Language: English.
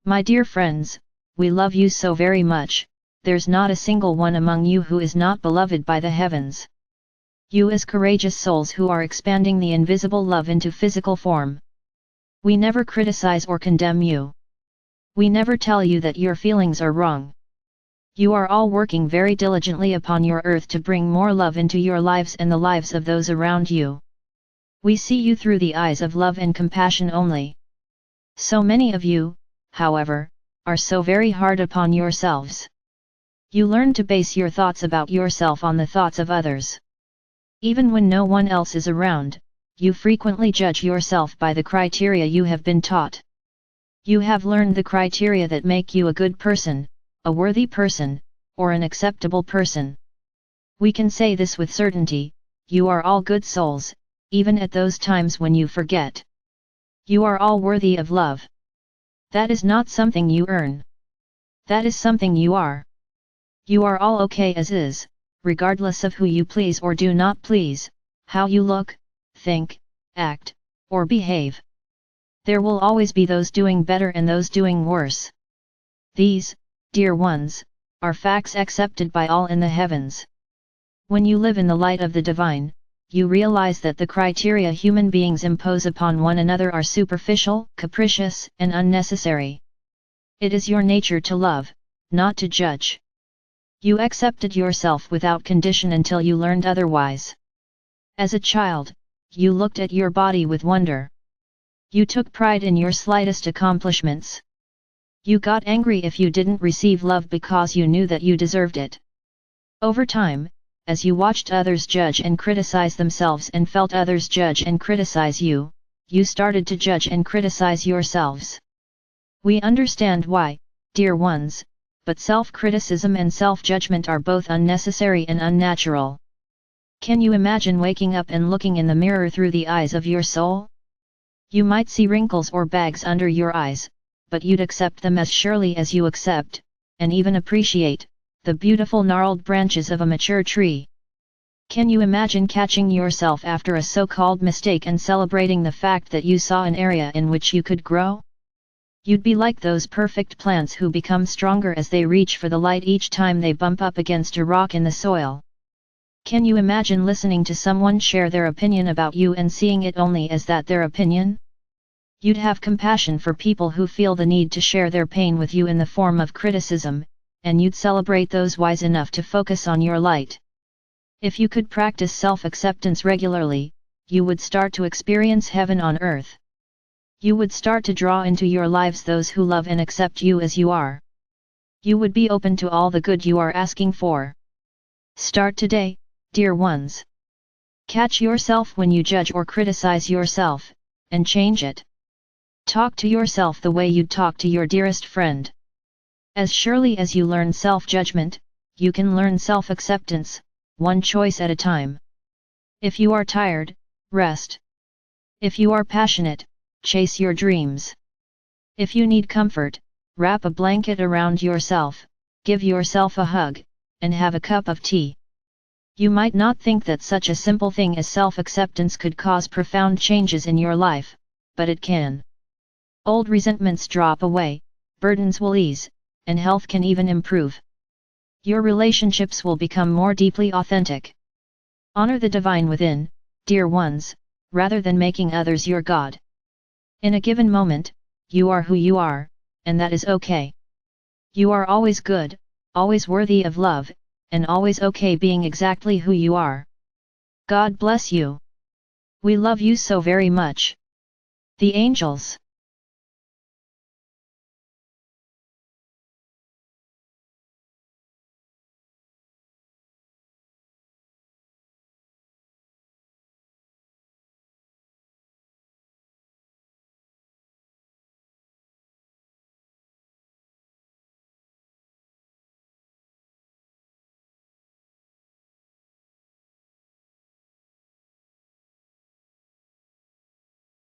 My dear friends, we love you so very much, there's not a single one among you who is not beloved by the heavens. You as courageous souls who are expanding the invisible love into physical form. We never criticize or condemn you. We never tell you that your feelings are wrong. You are all working very diligently upon your earth to bring more love into your lives and the lives of those around you. We see you through the eyes of love and compassion only. So many of you, however, are so very hard upon yourselves. You learn to base your thoughts about yourself on the thoughts of others. Even when no one else is around, you frequently judge yourself by the criteria you have been taught. You have learned the criteria that make you a good person, a worthy person, or an acceptable person. We can say this with certainty: you are all good souls, even at those times when you forget. You are all worthy of love. That is not something you earn. That is something you are. You are all okay as is, regardless of who you please or do not please, how you look, think, act, or behave. There will always be those doing better and those doing worse. These, dear ones, are facts accepted by all in the heavens. When you live in the light of the divine, you realize that the criteria human beings impose upon one another are superficial, capricious, and unnecessary. It is your nature to love, not to judge. You accepted yourself without condition until you learned otherwise. As a child, you looked at your body with wonder. You took pride in your slightest accomplishments. You got angry if you didn't receive love because you knew that you deserved it. Over time, as you watched others judge and criticize themselves and felt others judge and criticize you, you started to judge and criticize yourselves. We understand why, dear ones, but self-criticism and self-judgment are both unnecessary and unnatural. Can you imagine waking up and looking in the mirror through the eyes of your soul? You might see wrinkles or bags under your eyes, but you'd accept them as surely as you accept, and even appreciate, the beautiful gnarled branches of a mature tree. Can you imagine catching yourself after a so-called mistake and celebrating the fact that you saw an area in which you could grow? You'd be like those perfect plants who become stronger as they reach for the light each time they bump up against a rock in the soil. Can you imagine listening to someone share their opinion about you and seeing it only as that their opinion? You'd have compassion for people who feel the need to share their pain with you in the form of criticism, and you'd celebrate those wise enough to focus on your light. If you could practice self-acceptance regularly, you would start to experience heaven on earth. You would start to draw into your lives those who love and accept you as you are. You would be open to all the good you are asking for. Start today, dear ones. Catch yourself when you judge or criticize yourself, and change it. Talk to yourself the way you'd talk to your dearest friend. As surely as you learn self-judgment, you can learn self-acceptance, one choice at a time. If you are tired, rest. If you are passionate, chase your dreams. If you need comfort, wrap a blanket around yourself, give yourself a hug, and have a cup of tea. You might not think that such a simple thing as self-acceptance could cause profound changes in your life, but it can. Old resentments drop away, burdens will ease, and health can even improve. Your relationships will become more deeply authentic. Honor the divine within, dear ones, rather than making others your God. In a given moment, you are who you are, and that is okay. You are always good, always worthy of love, and always okay being exactly who you are. God bless you. We love you so very much. The angels.